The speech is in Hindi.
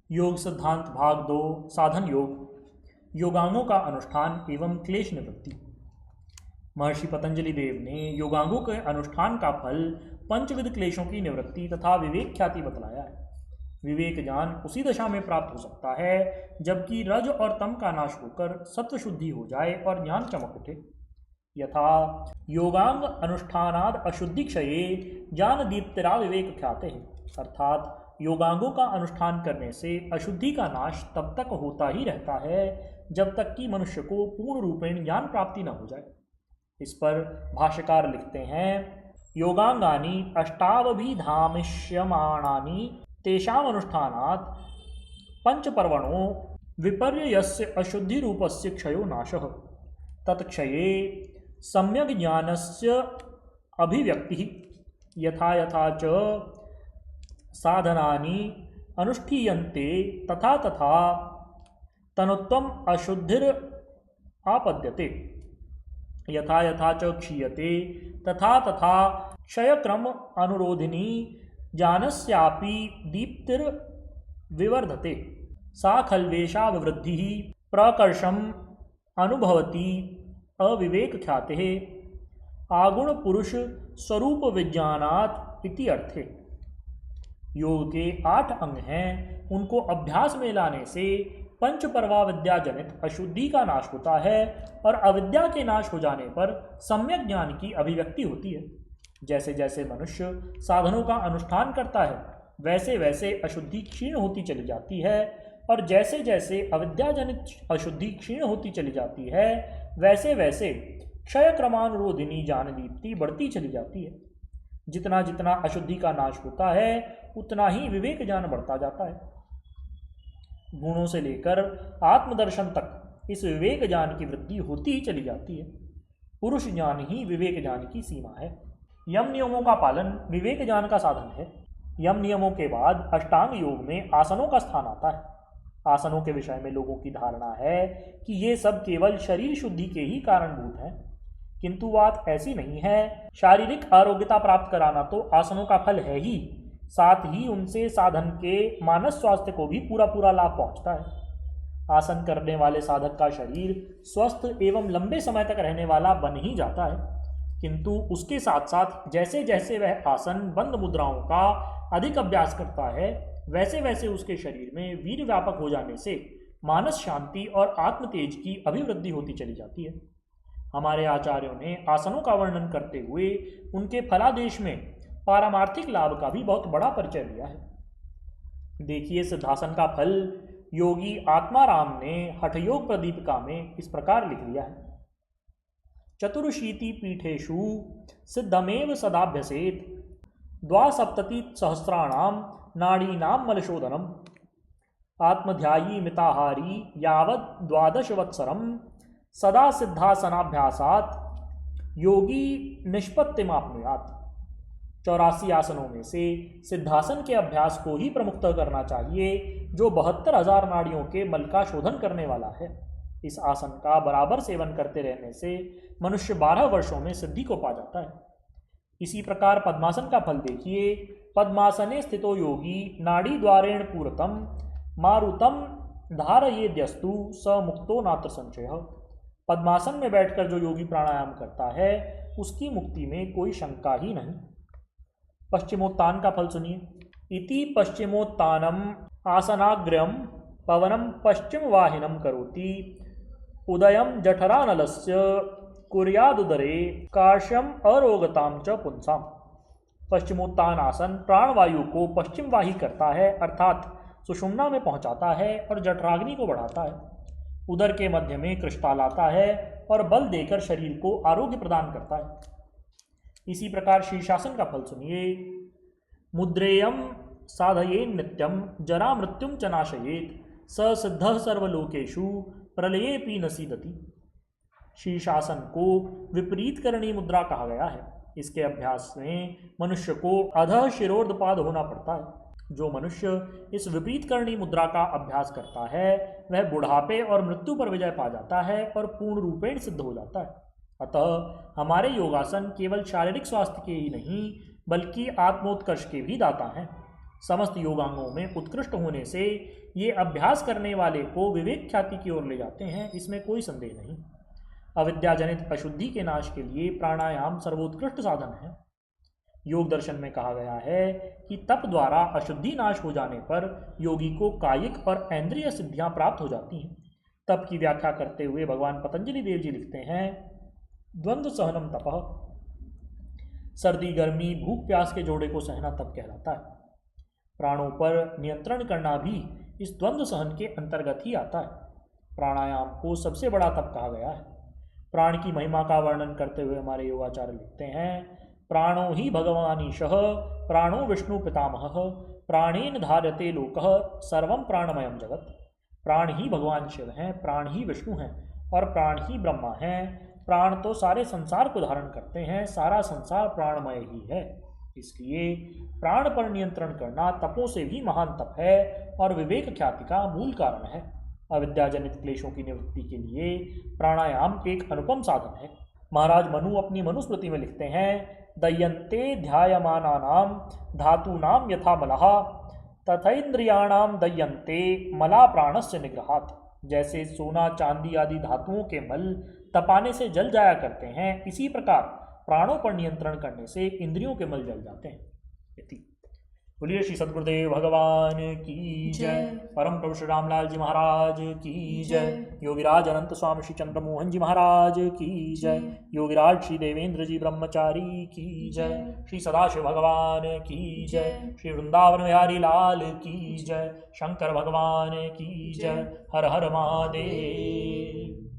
योग सिद्धांत भाग 2 साधन योग योगांगों का अनुष्ठान एवं क्लेश निवृत्ति। महर्षि पतंजलि देव ने योगांगों के अनुष्ठान का फल पंचविध क्लेशों की निवृत्ति तथा विवेक ख्याति बतलाया है। विवेक ज्ञान उसी दशा में प्राप्त हो सकता है जबकि रज और तम का नाश होकर सत्व शुद्धि हो जाए और ज्ञान चमक उठे। यथा योगांग अनुष्ठानाद अशुद्धि क्षये ज्ञान दीप्तिरा विवेक ख्याते हैं, अर्थात योगांगों का अनुष्ठान करने से अशुद्धि का नाश तब तक होता ही रहता है जब तक कि मनुष्य को पूर्ण रूपेण ज्ञान प्राप्ति न हो जाए। इस पर भाष्यकार लिखते हैं, योगांगानि अष्टावभिधामिष्यमाणानि तेषाम् अनुष्ठानात् पंचपर्वणो विपर्ययस्य अशुद्धि रूपस्य क्षयो नाशः तत्क्षये सम्यग् ज्ञानस्य अभिव्यक्तिः यथा यथा च साधनानि अनुष्ठीयन्ते तथा तथा तनुत्वम् अशुद्धिर् आपद्यते, यथा यथा च क्षीयते तथा तथा क्षयक्रम अनुरोधिनी ज्ञानस्यापि दीप्तिर्विवर्धते, सा खल्वेषा विवृद्धिः प्रकर्षम् अनुभवति अविवेक ख्यातेः आगुण पुरुष स्वरूप विज्ञानात् इति अर्थे। योग के 8 अंग हैं, उनको अभ्यास में लाने से पंचपर्वा विद्या जनित अशुद्धि का नाश होता है और अविद्या के नाश हो जाने पर सम्यक ज्ञान की अभिव्यक्ति होती है। जैसे जैसे मनुष्य साधनों का अनुष्ठान करता है वैसे वैसे अशुद्धि क्षीण होती चली जाती है और जैसे जैसे अविद्या जनित अशुद्धि क्षीण होती चली जाती है वैसे वैसे क्षय क्रमानुरोधिनी ज्ञान दीप्ति बढ़ती चली जाती है। जितना जितना अशुद्धि का नाश होता है उतना ही विवेक ज्ञान बढ़ता जाता है। गुणों से लेकर आत्मदर्शन तक इस विवेक ज्ञान की वृद्धि होती ही चली जाती है। पुरुष ज्ञान ही विवेक ज्ञान की सीमा है। यम नियमों का पालन विवेक ज्ञान का साधन है। यम नियमों के बाद अष्टांग योग में आसनों का स्थान आता है। आसनों के विषय में लोगों की धारणा है कि ये सब केवल शरीर शुद्धि के ही कारणभूत हैं, किंतु बात ऐसी नहीं है। शारीरिक आरोग्यता प्राप्त कराना तो आसनों का फल है ही, साथ ही उनसे साधन के मानस स्वास्थ्य को भी पूरा पूरा लाभ पहुंचता है। आसन करने वाले साधक का शरीर स्वस्थ एवं लंबे समय तक रहने वाला बन ही जाता है, किंतु उसके साथ साथ जैसे जैसे वह आसन बंद मुद्राओं का अधिक अभ्यास करता है वैसे वैसे उसके शरीर में वीर व्यापक हो जाने से मानस शांति और आत्म तेज की अभिवृद्धि होती चली जाती है। हमारे आचार्यों ने आसनों का वर्णन करते हुए उनके फलादेश में पारमार्थिक लाभ का भी बहुत बड़ा परिचय दिया है। देखिए, सिद्धासन का फल योगी आत्माराम ने हठयोग प्रदीपिका में इस प्रकार लिख दिया है। चतुर्शीति पीठेषु सिद्धमेव सदाभ्यसेत द्वासप्तति सहस्राणाम नाड़ीनाम मलशोधनम आत्मध्यायी मिताहारी यावत् 12 वत्सरम सदा सिद्धासनाभ्यासात योगी निष्पत्तिमाप्नुयात्। 84 आसनों में से सिद्धासन के अभ्यास को ही प्रमुखतः करना चाहिए, जो 72,000 नाड़ियों के मल का शोधन करने वाला है। इस आसन का बराबर सेवन करते रहने से मनुष्य 12 वर्षों में सिद्धि को पा जाता है। इसी प्रकार पद्मासन का फल देखिए। पद्मासने स्थितो योगी नाड़ी द्वारेण पूरतम मारुतम धारयेद्यस्तु स मुक्तो नात्र संशय। पद्मासन में बैठकर जो योगी प्राणायाम करता है उसकी मुक्ति में कोई शंका ही नहीं। पश्चिमोत्तान का फल सुनिए। इति पश्चिमोत्तानम आसनाग्र्यम पवनम पश्चिम वाहिनम करोति उदयम जठरानलस्य कुर्यादुदरे काश्यम अरोगताम च पुंसाम। पश्चिमोत्तान आसन प्राणवायु को पश्चिम वाही करता है, अर्थात सुषुम्ना में पहुंचाता है और जठराग्नि को बढ़ाता है। उदर के मध्य में कृष्टा लाता है और बल देकर शरीर को आरोग्य प्रदान करता है। इसी प्रकार शीर्षासन का फल सुनिए। मुद्रेयम साधयेन नित्यम जरा मृत्युम च नाशयेत स सिद्धः सर्वलोकेषु प्रलयेपि न सीदति। शीर्षासन को विपरीत करणी मुद्रा कहा गया है। इसके अभ्यास में मनुष्य को अधः शिरोर्धपाद होना पड़ता है। जो मनुष्य इस विपरीत करणी मुद्रा का अभ्यास करता है वह बुढ़ापे और मृत्यु पर विजय पा जाता है और पूर्ण रूपेण सिद्ध हो जाता है। अतः हमारे योगासन केवल शारीरिक स्वास्थ्य के ही नहीं बल्कि आत्मोत्कर्ष के भी दाता हैं। समस्त योगांगों में उत्कृष्ट होने से ये अभ्यास करने वाले को विवेक ख्याति की ओर ले जाते हैं, इसमें कोई संदेह नहीं। अविद्याजनित अशुद्धि के नाश के लिए प्राणायाम सर्वोत्कृष्ट साधन है। योग दर्शन में कहा गया है कि तप द्वारा अशुद्धि नाश हो जाने पर योगी को कायिक और ऐन्द्रिय सिद्धियां प्राप्त हो जाती हैं। तप की व्याख्या करते हुए भगवान पतंजलि देव जी लिखते हैं, द्वंद्व सहनम तपः, सर्दी गर्मी भूख प्यास के जोड़े को सहना तप कहलाता है। प्राणों पर नियंत्रण करना भी इस द्वंद्व सहन के अंतर्गत ही आता है। प्राणायाम को सबसे बड़ा तप कहा गया है। प्राण की महिमा का वर्णन करते हुए हमारे योगाचार्य लिखते हैं, प्राणो ही भगवानीशः प्राणो विष्णु पितामहः प्राणेन धार्यते लोकः सर्वं प्राणमयम जगत। प्राण ही भगवान शिव हैं, प्राण ही विष्णु हैं और प्राण ही ब्रह्मा हैं। प्राण तो सारे संसार को धारण करते हैं, सारा संसार प्राणमय ही है। इसलिए प्राण पर नियंत्रण करना तपों से भी महान तप है और विवेक ख्याति का मूल कारण है। अविद्याजनित क्लेशों की निवृत्ति के लिए प्राणायाम एक अनुपम साधन है। महाराज मनु अपनी मनुस्मृति में लिखते हैं, दय्यन्ते ध्यायमानानां धातूनां यथा मलः तथैन्द्रियाणां दय्यन्ते मला प्राणस्य निग्रहात्। जैसे सोना चांदी आदि धातुओं के मल तपाने से जल जाया करते हैं, इसी प्रकार प्राणों पर नियंत्रण करने से इंद्रियों के मल जल जाते हैं। बोलिए श्री सद्गुरुदेव भगवान की जय। परम प्रभु श्री रामलाल जी महाराज की जय। योगिराज अनंत स्वामी श्री चंद्रमोहन जी महाराज की जय। योगिराज श्री देवेंद्र जी ब्रह्मचारी की जय। श्री सदाशिव भगवान की जय। श्री वृंदावन बिहारी लाल की जय। शंकर भगवान की जय। हर हर महादेव।